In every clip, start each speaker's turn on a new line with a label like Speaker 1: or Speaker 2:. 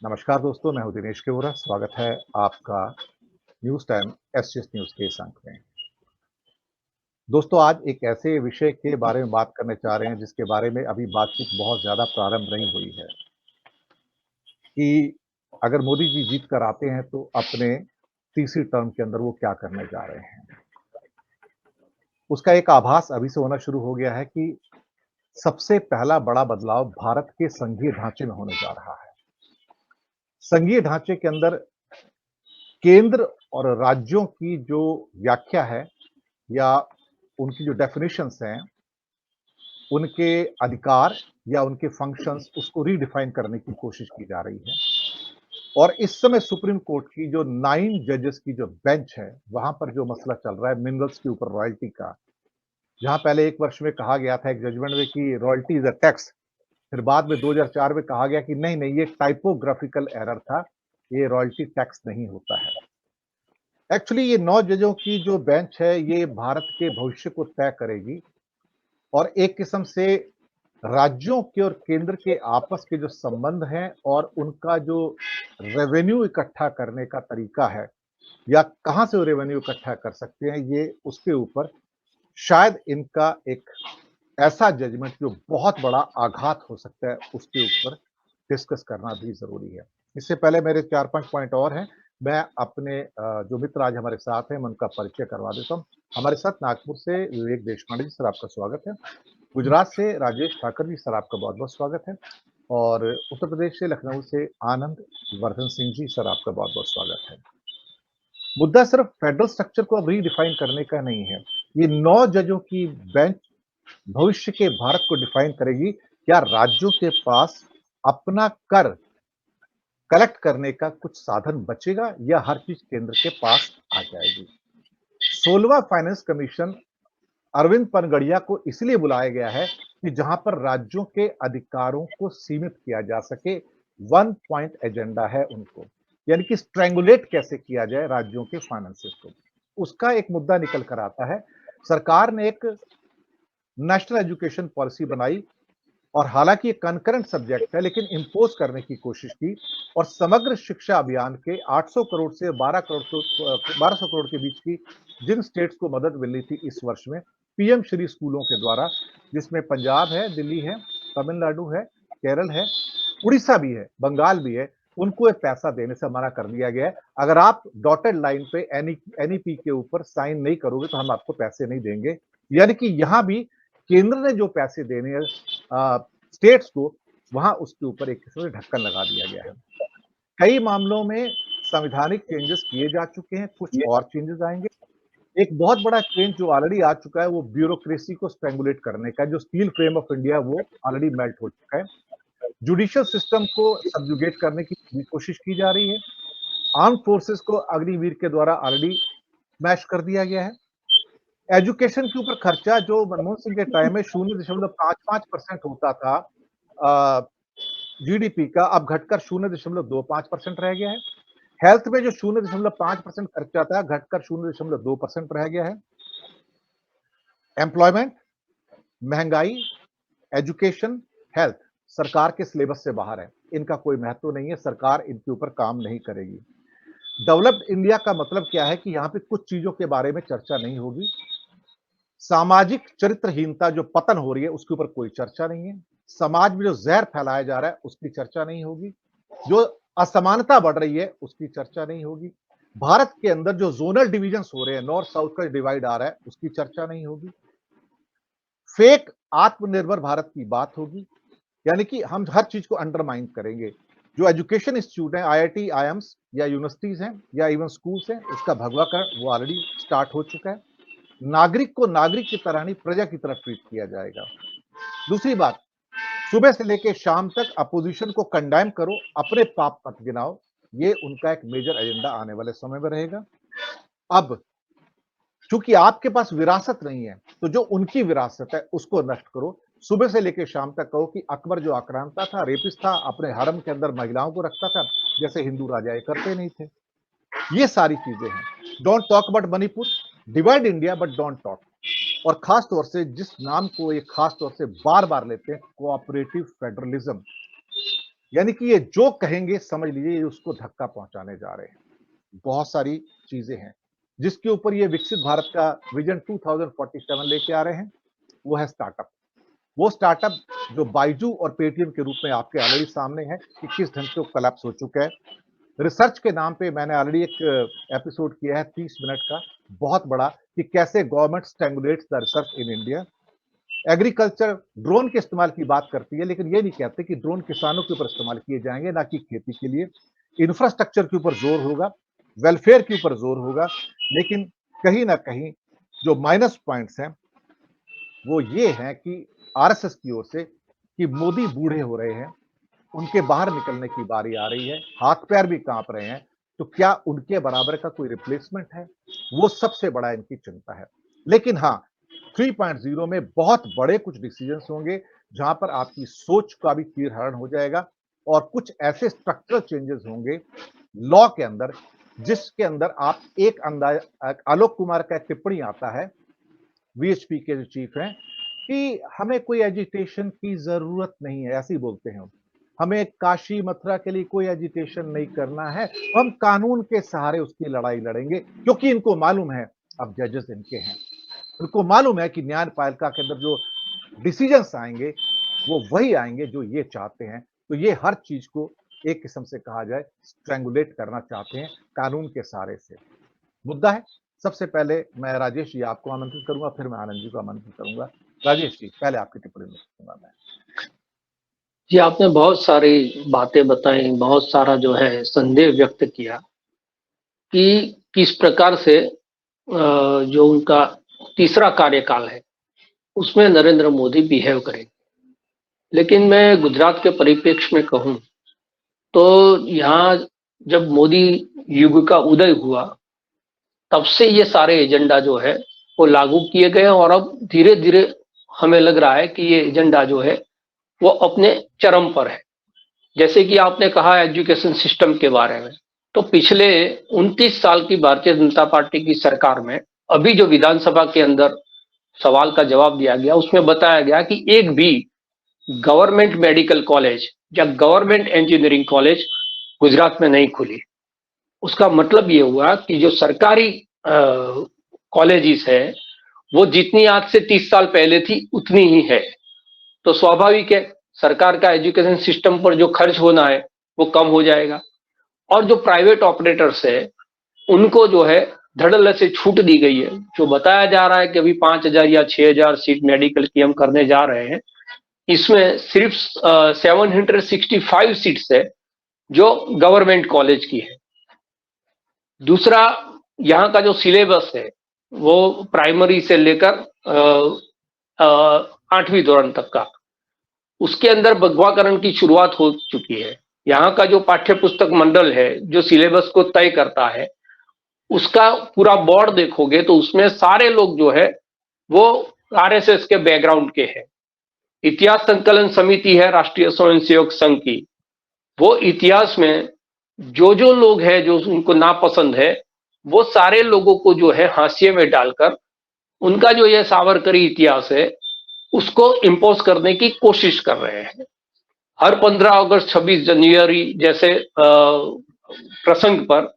Speaker 1: नमस्कार दोस्तों, मैं हूं दिनेश केवरा। स्वागत है आपका न्यूज़ टाइम एसटीएस न्यूज़ के इस अंक में। दोस्तों, आज एक ऐसे विषय के बारे में बात करने जा रहे हैं जिसके बारे में अभी बातचीत बहुत ज़्यादा प्रारंभ नहीं हुई है कि अगर मोदी जी जीत कर आते हैं तो अपने तीसरी टर्म के अंदर वो क्या करने जा रहे हैं। उसका एक आभास अभी से होना शुरू हो गया है कि सबसे पहला बड़ा बदलाव भारत के संघीय ढांचे में होने जा रहा है। संघीय ढांचे के अंदर केंद्र और राज्यों की जो व्याख्या है या उनकी जो डेफिनेशंस हैं, उनके अधिकार या उनके फंक्शंस उसको रीडिफाइन करने की कोशिश की जा रही है। और इस समय सुप्रीम कोर्ट की जो 9 जजेस की जो बेंच है, वहां पर जो मसला चल रहा है मिनरल्स के ऊपर रॉयल्टी का, जहां पहले 1 वर्ष में कहा गया था एक जजमेंट में कि रॉयल्टी इज अ टैक्स, फिर बाद में 2004 में कहा गया कि नहीं, ये टाइपोग्राफिकल एरर था, ये रॉयल्टी टैक्स नहीं होता है। एक्चुअली ये 9 जजों की जो बेंच है, ये भारत के भविष्य को तय करेगी और एक किस्म से राज्यों के और केंद्र के आपस के जो संबंध हैं और उनका जो रेवेन्यू इकट्ठा करने का तरीका है या कहां से वो रेवेन्यू इकट्ठा कर सकते हैं, ये उसके ऊपर शायद इनका एक ऐसा जजमेंट जो बहुत बड़ा आघात हो सकता है, उसके ऊपर डिस्कस करना भी जरूरी है। इससे पहले मेरे 4-5 पॉइंट और हैं। मैं अपने जो मित्र आज हमारे साथ हैं, मैं उनका परिचय करवा देता हूं। हमारे साथ नागपुर से विवेक देशपांडे जी, सर आपका स्वागत है। गुजरात से राजेश ठाकर जी, सर आपका बहुत-बहुत स्वागत है। और उत्तर प्रदेश से लखनऊ से आनंद वर्धन सिंह जी, सर आपका बहुत-बहुत स्वागत है। मुद्दा सिर्फ फेडरल स्ट्रक्चर को अब रीडिफाइन करने का नहीं है। ये 9 जजों की बेंच भविष्य के भारत को डिफाइन करेगी। क्या राज्यों के पास अपना कर कलेक्ट करने का कुछ साधन बचेगा या हर चीज केंद्र के पास आ जाएगी? 16वां फाइनेंस कमीशन अरविंद पनगड़िया को इसलिए बुलाया गया है कि जहां पर राज्यों के अधिकारों को सीमित किया जा सके। वन पॉइंट एजेंडा है उनको, यानी कि स्ट्रेंगुलेट कैसे किया जाए राज्यों के फाइनेंसेस को, उसका एक मुद्दा निकल कर आता है। सरकार ने एक नेशनल एजुकेशन पॉलिसी बनाई और हालांकि ये कंकरेंट सब्जेक्ट है, लेकिन इंपोज करने की कोशिश की और समग्र शिक्षा अभियान के 800 करोड़ से 1200 करोड़ के बीच की जिन स्टेट्स को मदद मिलनी थी इस वर्ष में पीएम श्री स्कूलों के द्वारा, जिसमें पंजाब है, दिल्ली है, तमिलनाडु है, केरल है, उड़ीसा भी है, बंगाल भी है, उनको ये पैसा देने से मना कर दिया गया है। अगर आप डॉटेड लाइन पे एनईपी के ऊपर साइन नहीं करोगे तो हम आपको पैसे नहीं देंगे। यानी कि यहां भी केंद्र ने जो पैसे देने हैं स्टेट्स को, वहां उसके ऊपर एक किस्म से ढक्कन लगा दिया गया है। कई मामलों में संवैधानिक चेंजेस किए जा चुके हैं, कुछ और चेंजेस आएंगे। एक बहुत बड़ा चेंज जो ऑलरेडी आ चुका है वो ब्यूरोक्रेसी को स्ट्रेंगुलेट करने का, जो स्टील फ्रेम ऑफ इंडिया वो ऑलरेडी मेल्ट हो चुका है। जुडिशियल सिस्टम को सबजुगेट करने की कोशिश की जा रही है। आर्म फोर्सेस को अग्निवीर के द्वारा ऑलरेडी स्मैश कर दिया गया है। एजुकेशन के ऊपर खर्चा जो मनमोहन सिंह के टाइम में 0.55% होता था जीडीपी का, अब घटकर 0.25% रह गया है। हेल्थ में जो 0.5% खर्चा था घटकर 0.2% रह गया है। एम्प्लॉयमेंट, महंगाई, एजुकेशन, हेल्थ सरकार के सिलेबस से बाहर है, इनका कोई महत्व नहीं है, सरकार इनके ऊपर काम नहीं करेगी। डेवलप्ड इंडिया का मतलब क्या है कि यहां पे कुछ चीजों के बारे में चर्चा नहीं होगी। सामाजिक चरित्रहीनता जो पतन हो रही है उसके ऊपर कोई चर्चा नहीं है। समाज में जो जहर फैलाया जा रहा है उसकी चर्चा नहीं होगी। जो असमानता बढ़ रही है उसकी चर्चा नहीं होगी। भारत के अंदर जो जोनल डिविजन्स हो रहे हैं, नॉर्थ साउथ का डिवाइड आ रहा है, उसकी चर्चा नहीं होगी। फेक आत्मनिर्भर भारत की बात होगी, यानी कि हम हर चीज को अंडरमाइन करेंगे। जो एजुकेशन इंस्टीट्यूट है, आईआईटी, आईएम्स या यूनिवर्सिटीज हैं या इवन स्कूल्स हैं, उसका भगवाकरण वो ऑलरेडी स्टार्ट हो चुका है। नागरिक को नागरिक की तरह नहीं, प्रजा की तरह ट्रीट किया जाएगा। दूसरी बात, सुबह से लेकर शाम तक अपोजिशन को कंडेम करो, अपने पाप मत गिनाओ, ये उनका एक मेजर एजेंडा आने वाले समय में रहेगा। अब चूंकि आपके पास विरासत नहीं है, तो जो उनकी विरासत है उसको नष्ट करो। सुबह से लेकर शाम तक कहो कि अकबर जो आक्रांता था, रेपिस्ट था, अपने हरम के अंदर महिलाओं को रखता था, जैसे हिंदू राजा ये करते नहीं थे। ये सारी चीजें हैं। Don't talk about Manipur, divide India but don't talk. और खास तौर से जिस नाम को ये खास तौर से बार बार लेते हैं, कोऑपरेटिव फेडरलिज्म, यानी कि ये जो कहेंगे समझ लीजिए ये उसको धक्का पहुँचाने जा रहे हैं। बहुत सारी चीज़ें हैं, जिसके ऊपर ये विकसित भारत का विज़न 2047 लेके आ रहे हैं, वो है स्टार्टअप। वो स्टार्टअप जो बायजू और पेटीएम के रूप में आपके ऑलरेडी सामने है कि किस ढंग से वो कोलैप्स हो चुका है। रिसर्च के नाम पे मैंने ऑलरेडी एक एपिसोड किया है 30 मिनट का, बहुत बड़ा, कि कैसे government stimulates the research in India. Agriculture drone के इस्तेमाल की बात करती है, लेकिन ये नहीं कहते कि ड्रोन किसानों के ऊपर इस्तेमाल किए जाएंगे, ना कि खेती के लिए। इंफ्रास्ट्रक्चर के ऊपर जोर होगा, वेलफेयर के ऊपर जोर होगा, लेकिन कहीं ना कहीं जो माइनस पॉइंट्स हैं वो ये हैं कि आरएसएस की ओर से कि मोदी बूढ़े हो रहे हैं, उनके बाहर निकलने की बारी आ रही है, हाथ पैर भी कांप रहे हैं, तो क्या उनके बराबर का कोई रिप्लेसमेंट है? वो सबसे बड़ा इनकी चिंता है। लेकिन हाँ, 3.0 में बहुत बड़े कुछ डिसीजंस होंगे, जहां पर आपकी सोच का भी चीरहरण हो जाएगा और कुछ ऐसे स्ट्रक्चरल चेंजेस होंगे लॉ के अंदर, जिसके अंदर आप एक अंदाज आलोक कुमार का एक टिप्पणी आता है, वीएचपी के जो चीफ हैं, कि हमें कोई एजिटेशन की जरूरत नहीं है, ऐसे ही बोलते हैं। हमें काशी मथुरा के लिए कोई एजिटेशन नहीं करना है, हम कानून के सहारे उसकी लड़ाई लड़ेंगे, क्योंकि इनको मालूम है अब जजेस इनके हैं, उनको मालूम है कि न्यायपालिका के अंदर जो डिसीजंस आएंगे वो वही आएंगे जो ये चाहते हैं। तो ये हर चीज को एक किस्म से कहा जाए स्ट्रैंगुलेट करना चाहते हैं कानून के सहारे से। मुद्दा है, सबसे पहले मैं राजेश जी आपको आमंत्रित करूंगा, फिर मैं आनंद जी को आमंत्रित करूंगा। राजेश जी पहले आपकी टिप्पणी में सुनूंगा मैं।
Speaker 2: जी, आपने बहुत सारी बातें बताई, बहुत सारा जो है संदेह व्यक्त किया कि किस प्रकार से जो उनका तीसरा कार्यकाल है उसमें नरेंद्र मोदी बिहेव करेंगे। लेकिन मैं गुजरात के परिप्रेक्ष्य में कहूं तो यहाँ जब मोदी युग का उदय हुआ तब से ये सारे एजेंडा जो है वो लागू किए गए और अब धीरे धीरे हमें लग रहा है कि ये एजेंडा जो है वो अपने चरम पर है। जैसे कि आपने कहा एजुकेशन सिस्टम के बारे में, तो पिछले 29 साल की भारतीय जनता पार्टी की सरकार में अभी जो विधानसभा के अंदर सवाल का जवाब दिया गया उसमें बताया गया कि एक भी गवर्नमेंट मेडिकल कॉलेज या गवर्नमेंट इंजीनियरिंग कॉलेज गुजरात में नहीं खुली। उसका मतलब ये हुआ कि जो सरकारी कॉलेजेस है वो जितनी आज से 30 साल पहले थी उतनी ही है। तो स्वाभाविक है सरकार का एजुकेशन सिस्टम पर जो खर्च होना है वो कम हो जाएगा और जो प्राइवेट ऑपरेटर्स है उनको जो है धड़ल्ले से छूट दी गई है। जो बताया जा रहा है कि अभी 5,000 या 6,000 सीट मेडिकल की हम करने जा रहे हैं, इसमें सिर्फ 765 सीट्स है जो गवर्नमेंट कॉलेज की है। दूसरा, यहाँ का जो सिलेबस है वो प्राइमरी से लेकर 8वीं दौरान तक का, उसके अंदर भगवाकरण की शुरुआत हो चुकी है। यहाँ का जो पाठ्य पुस्तक मंडल है जो सिलेबस को तय करता है उसका पूरा बोर्ड देखोगे तो उसमें सारे लोग जो है वो आरएसएस के बैकग्राउंड के हैं। इतिहास संकलन समिति है राष्ट्रीय स्वयंसेवक संघ की, वो इतिहास में जो जो लोग हैं जो उनको नापसंद है वो सारे लोगों को जो है हाशिए में डालकर उनका जो ये सावरकरी इतिहास है उसको इम्पोज करने की कोशिश कर रहे हैं। हर 15 अगस्त 26 जनवरी जैसे प्रसंग पर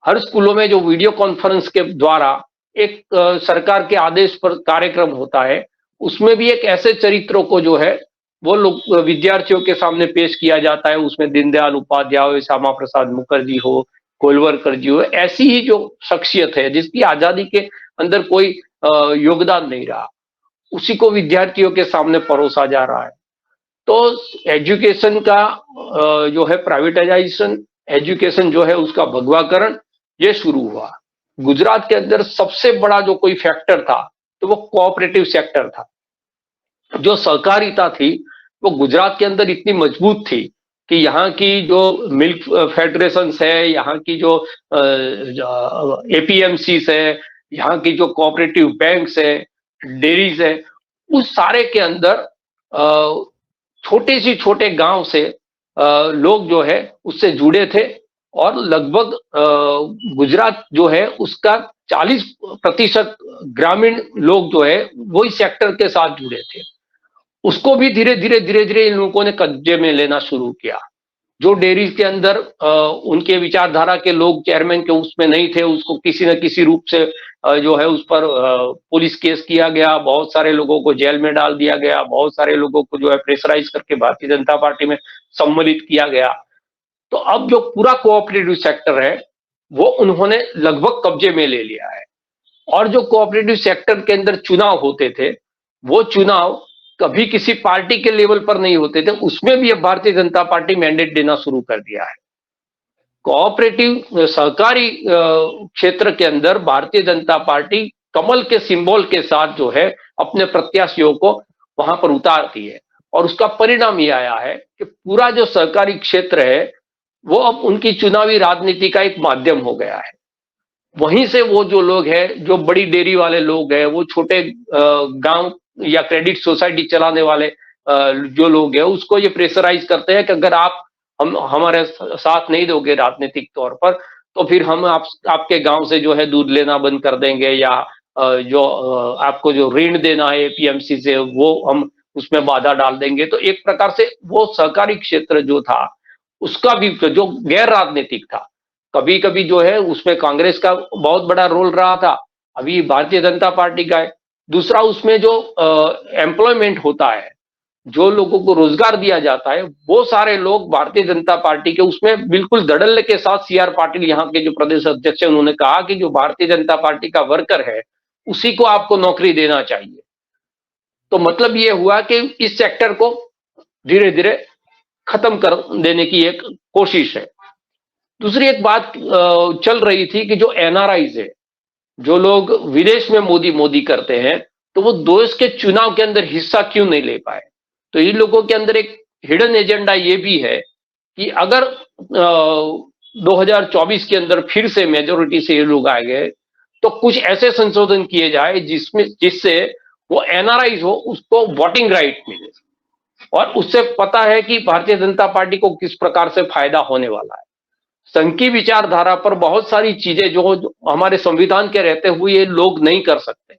Speaker 2: हर स्कूलों में जो वीडियो कॉन्फ्रेंस के द्वारा एक सरकार के आदेश पर कार्यक्रम होता है, उसमें भी एक ऐसे चरित्रों को जो है वो लोग विद्यार्थियों के सामने पेश किया जाता है। उसमें दीनदयाल उपाध्याय हो, श्यामा प्रसाद मुखर्जी हो, गोलवलकर जी हो, ऐसी ही जो शख्सियत है जिसकी आजादी के अंदर कोई योगदान नहीं रहा, उसी को विद्यार्थियों के सामने परोसा जा रहा है। तो एजुकेशन का जो है प्राइवेटाइजेशन, एजुकेशन जो है उसका भगवाकरण ये शुरू हुआ। गुजरात के अंदर सबसे बड़ा जो कोई फैक्टर था तो वो कोऑपरेटिव सेक्टर था। जो सहकारिता थी वो गुजरात के अंदर इतनी मजबूत थी कि यहाँ की जो मिल्क फेडरेशन है, यहाँ की जो एपीएमसी है, यहाँ की जो कोऑपरेटिव बैंक्स है, डेयरीज है, उस सारे के अंदर छोटे से छोटे गांव से लोग जो है उससे जुड़े थे और लगभग गुजरात जो है उसका 40% ग्रामीण लोग जो है वही सेक्टर के साथ जुड़े थे। उसको भी धीरे धीरे इन लोगों ने कब्जे में लेना शुरू किया। जो डेयरी के अंदर उनके विचारधारा के लोग चेयरमैन के उसमें नहीं थे, उसको किसी न किसी रूप से जो है उस पर पुलिस केस किया गया, बहुत सारे लोगों को जेल में डाल दिया गया, बहुत सारे लोगों को जो है प्रेशराइज करके भारतीय जनता पार्टी में सम्मिलित किया गया। तो अब जो पूरा कोऑपरेटिव सेक्टर है वो उन्होंने लगभग कब्जे में ले लिया है। और जो कोऑपरेटिव सेक्टर के अंदर चुनाव होते थे, वो चुनाव कभी किसी पार्टी के लेवल पर नहीं होते थे, उसमें भी अब भारतीय जनता पार्टी मैंडेट देना शुरू कर दिया है। कोऑपरेटिव सहकारी क्षेत्र के अंदर भारतीय जनता पार्टी कमल के सिंबल के साथ जो है अपने प्रत्याशियों को वहां पर उतारती है, और उसका परिणाम ये आया है कि पूरा जो सहकारी क्षेत्र है वो अब उनकी चुनावी राजनीति का एक माध्यम हो गया है। वहीं से वो जो लोग हैं, जो बड़ी डेयरी वाले लोग हैं, वो छोटे गांव या क्रेडिट सोसाइटी चलाने वाले जो लोग हैं, उसको ये प्रेशराइज करते हैं कि अगर आप हमारे साथ नहीं दोगे राजनीतिक तौर पर, तो फिर हम आपके गांव से जो है दूध लेना बंद कर देंगे, या जो आपको जो ऋण देना है एपीएमसी से वो हम उसमें बाधा डाल देंगे। तो एक प्रकार से वो सहकारी क्षेत्र जो था उसका भी जो गैर राजनीतिक था, कभी कभी जो है उसमें कांग्रेस का बहुत बड़ा रोल रहा था, अभी भारतीय जनता पार्टी का है। दूसरा, उसमें जो एम्प्लॉयमेंट होता है, जो लोगों को रोजगार दिया जाता है, वो सारे लोग भारतीय जनता पार्टी के उसमें बिल्कुल धड़ल्ले के साथ सीआर पाटिल यहाँ के जो प्रदेश अध्यक्ष है उन्होंने कहा कि जो भारतीय जनता पार्टी का वर्कर है उसी को आपको नौकरी देना चाहिए। तो मतलब ये हुआ कि इस सेक्टर को धीरे धीरे खत्म कर देने की एक कोशिश है। दूसरी एक बात चल रही थी कि जो एनआरआईज है, जो लोग विदेश में मोदी मोदी करते हैं, तो वो देश के चुनाव के अंदर हिस्सा क्यों नहीं ले पाए। तो इन लोगों के अंदर एक हिडन एजेंडा ये भी है कि अगर 2024 के अंदर फिर से मेजोरिटी से ये लोग आ गए तो कुछ ऐसे संशोधन किए जाए जिससे वो एनआरआईज हो उसको वोटिंग राइट मिले, और उससे पता है कि भारतीय जनता पार्टी को किस प्रकार से फायदा होने वाला है। संघ की विचारधारा पर बहुत सारी चीजें जो हमारे संविधान के रहते हुए ये लोग नहीं कर सकते,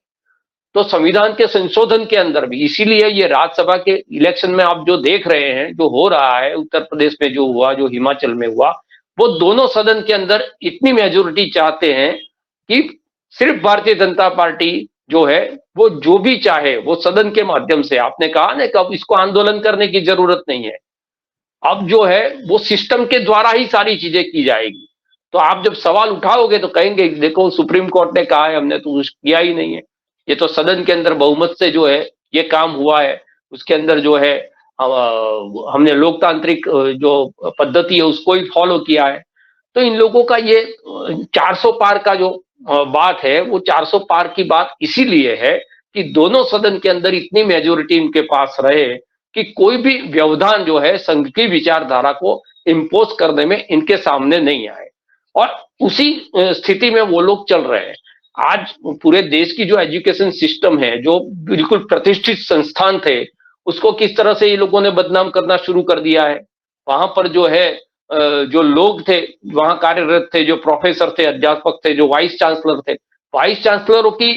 Speaker 2: तो संविधान के संशोधन के अंदर भी, इसीलिए ये राज्यसभा के इलेक्शन में आप जो देख रहे हैं, जो हो रहा है उत्तर प्रदेश में जो हुआ, जो हिमाचल में हुआ, वो दोनों सदन के अंदर इतनी मेजोरिटी चाहते हैं कि सिर्फ भारतीय जनता पार्टी जो है वो जो भी चाहे वो सदन के माध्यम से, आपने कहा ना कि अब इसको आंदोलन करने की जरूरत नहीं है, अब जो है वो सिस्टम के द्वारा ही सारी चीजें की जाएगी। तो आप जब सवाल उठाओगे तो कहेंगे देखो सुप्रीम कोर्ट ने कहा है, हमने तो कुछ किया ही नहीं है, ये तो सदन के अंदर बहुमत से जो है ये काम हुआ है, उसके अंदर जो है हमने लोकतांत्रिक जो पद्धति है उसको ही फॉलो किया है। तो इन लोगों का ये 400 पार का जो बात है, वो 400 पार की बात इसीलिए है कि दोनों सदन के अंदर इतनी मेजोरिटी इनके पास रहे कि कोई भी व्यवधान जो है संघ की विचारधारा को इम्पोज करने में इनके सामने नहीं आए, और उसी स्थिति में वो लोग चल रहे हैं। आज पूरे देश की जो एजुकेशन सिस्टम है, जो बिल्कुल प्रतिष्ठित संस्थान थे, उसको किस तरह से ये लोगों ने बदनाम करना शुरू कर दिया है। वहां पर जो है जो लोग थे वहां कार्यरत थे, जो प्रोफेसर थे, अध्यापक थे, जो वाइस चांसलर थे, वाइस चांसलरों की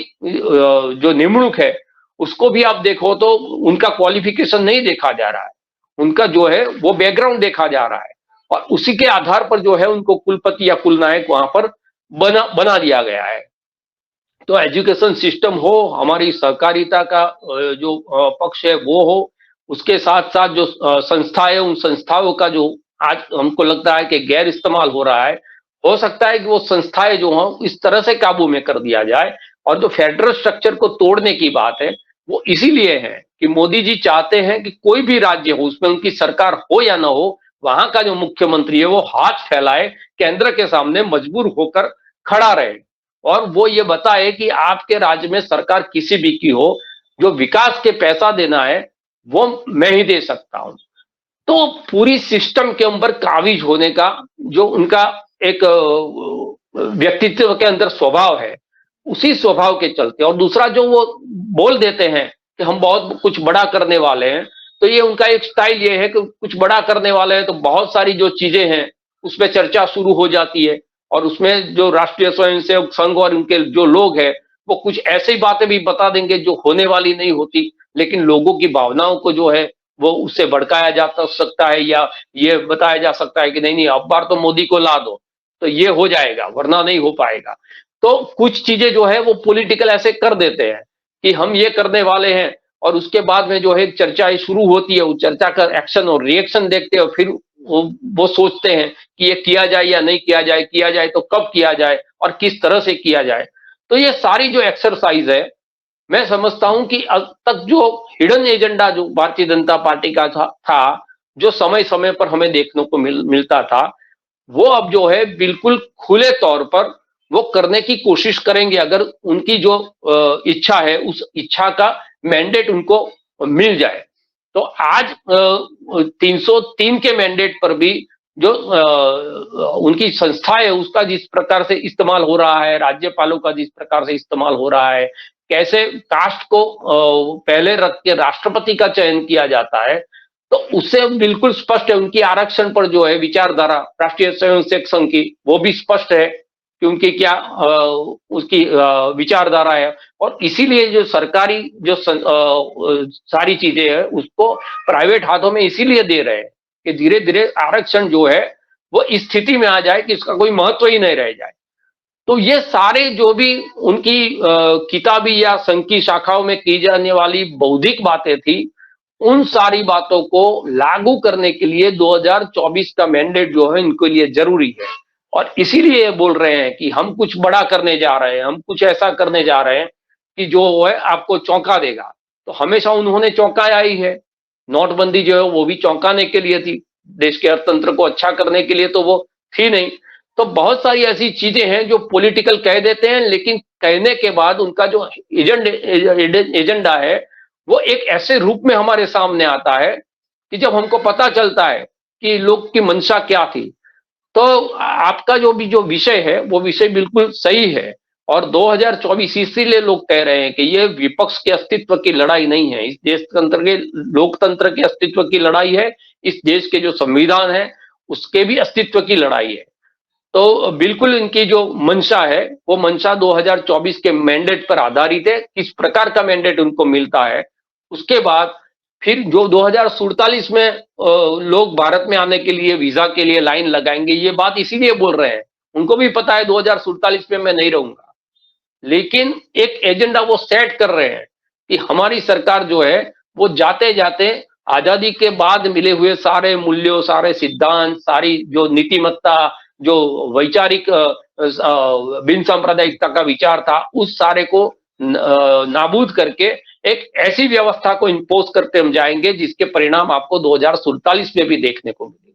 Speaker 2: जो निमणूक है उसको भी आप देखो तो उनका क्वालिफिकेशन नहीं देखा जा रहा है, उनका जो है वो बैकग्राउंड देखा जा रहा है, और उसी के आधार पर जो है उनको कुलपति या कुलनायक वहां पर बना दिया गया है। तो एजुकेशन सिस्टम हो, हमारी सहकारिता का जो पक्ष है वो हो, उसके साथ साथ जो संस्था है, उन संस्थाओं का जो आज हमको लगता है कि गैर इस्तेमाल हो रहा है, हो सकता है कि वो संस्थाएं जो हों इस तरह से काबू में कर दिया जाए। और जो फेडरल स्ट्रक्चर को तोड़ने की बात है वो इसीलिए है कि मोदी जी चाहते हैं कि कोई भी राज्य हो, उसमें उनकी सरकार हो या ना हो, वहां का जो मुख्यमंत्री है वो हाथ फैलाए, केंद्र के सामने मजबूर होकर खड़ा रहे, और वो ये बताए कि आपके राज्य में सरकार किसी भी की हो, जो विकास के पैसा देना है वो मैं ही दे सकता हूं। तो पूरी सिस्टम के ऊपर काबिज होने का जो उनका एक व्यक्तित्व के अंदर स्वभाव है, उसी स्वभाव के चलते, और दूसरा जो वो बोल देते हैं कि हम बहुत कुछ बड़ा करने वाले हैं, तो ये उनका एक स्टाइल ये है कि कुछ बड़ा करने वाले हैं तो बहुत सारी जो चीजें हैं उसमें चर्चा शुरू हो जाती है, और उसमें जो राष्ट्रीय स्वयंसेवक संघ और उनके जो लोग हैं वो कुछ ऐसी बातें भी बता देंगे जो होने वाली नहीं होती। लेकिन लोगों की भावनाओं को जो है वो उससे भड़काया जा सकता है, या ये बताया जा सकता है कि नहीं नहीं अब बार तो मोदी को ला दो तो ये हो जाएगा, वरना नहीं हो पाएगा। तो कुछ चीजें जो है वो पॉलिटिकल ऐसे कर देते हैं कि हम ये करने वाले हैं, और उसके बाद में जो है चर्चाएं शुरू होती है, उस चर्चा का एक्शन और रिएक्शन देखते हैं, और फिर वो सोचते हैं कि ये किया जाए या नहीं किया जाए तो कब किया जाए और किस तरह से किया जाए। तो ये सारी जो एक्सरसाइज है, मैं समझता हूं कि अब तक जो हिडन एजेंडा जो भारतीय जनता पार्टी का था, जो समय समय पर हमें देखने को मिलता था, वो अब जो है बिल्कुल खुले तौर पर वो करने की कोशिश करेंगे, अगर उनकी जो इच्छा है उस इच्छा का मैंडेट उनको मिल जाए। तो आज 303 के मैंडेट पर भी जो उनकी संस्था है उसका जिस प्रकार से इस्तेमाल हो रहा है, राज्यपालों का जिस प्रकार से इस्तेमाल हो रहा है, कैसे कास्ट को पहले रख के राष्ट्रपति का चयन किया जाता है, तो उससे बिल्कुल स्पष्ट है उनकी आरक्षण पर जो है विचारधारा राष्ट्रीय स्वयंसेवक संघ की, वो भी स्पष्ट है कि उनकी क्या उसकी विचारधारा है। और इसीलिए जो सरकारी जो सारी चीजें हैं उसको प्राइवेट हाथों में इसीलिए दे रहे हैं कि धीरे धीरे आरक्षण जो है वो इस स्थिति में आ जाए कि इसका कोई महत्व ही नहीं रह जाए। तो ये सारे जो भी उनकी किताबी या संघ की शाखाओं में की जाने वाली बौद्धिक बातें थी, उन सारी बातों को लागू करने के लिए 2024 का मैंडेट जो है इनके लिए जरूरी है। और इसीलिए बोल रहे हैं कि हम कुछ बड़ा करने जा रहे हैं, हम कुछ ऐसा करने जा रहे हैं कि जो है आपको चौंका देगा। तो हमेशा उन्होंने चौंकाया ही है। नोटबंदी जो है वो भी चौंकाने के लिए थी, देश के अर्थतंत्र को अच्छा करने के लिए तो वो थी नहीं। तो बहुत सारी ऐसी चीजें हैं जो पॉलिटिकल कह देते हैं, लेकिन कहने के बाद उनका जो एजेंडा है वो एक ऐसे रूप में हमारे सामने आता है कि जब हमको पता चलता है कि लोग की मंशा क्या थी। तो आपका जो विषय है वो विषय बिल्कुल सही है, और 2024 इसीलिए लोग कह रहे हैं कि ये विपक्ष के अस्तित्व की लड़ाई नहीं है, इस देश तंत्र के लोकतंत्र के अस्तित्व की लड़ाई है, इस देश के जो संविधान है उसके भी अस्तित्व की लड़ाई है। तो बिल्कुल इनकी जो मंशा है वो मंशा 2024 के मैंडेट पर आधारित है, किस प्रकार का मैंडेट उनको मिलता है। उसके बाद फिर जो 2047 में लोग भारत में आने के लिए वीजा के लिए लाइन लगाएंगे, ये बात इसीलिए बोल रहे हैं, उनको भी पता है 2047 में मैं नहीं रहूंगा, लेकिन एक एजेंडा वो सेट कर रहे हैं कि हमारी सरकार जो है वो जाते जाते आजादी के बाद मिले हुए सारे मूल्यों, सारे सिद्धांत, सारी जो नीतिमत्ता, जो वैचारिक बिन सांप्रदायिकता का विचार था, उस सारे को नाबूद करके एक ऐसी व्यवस्था को इम्पोज करते हम जाएंगे जिसके परिणाम आपको 2047 में भी देखने को मिलेंगे।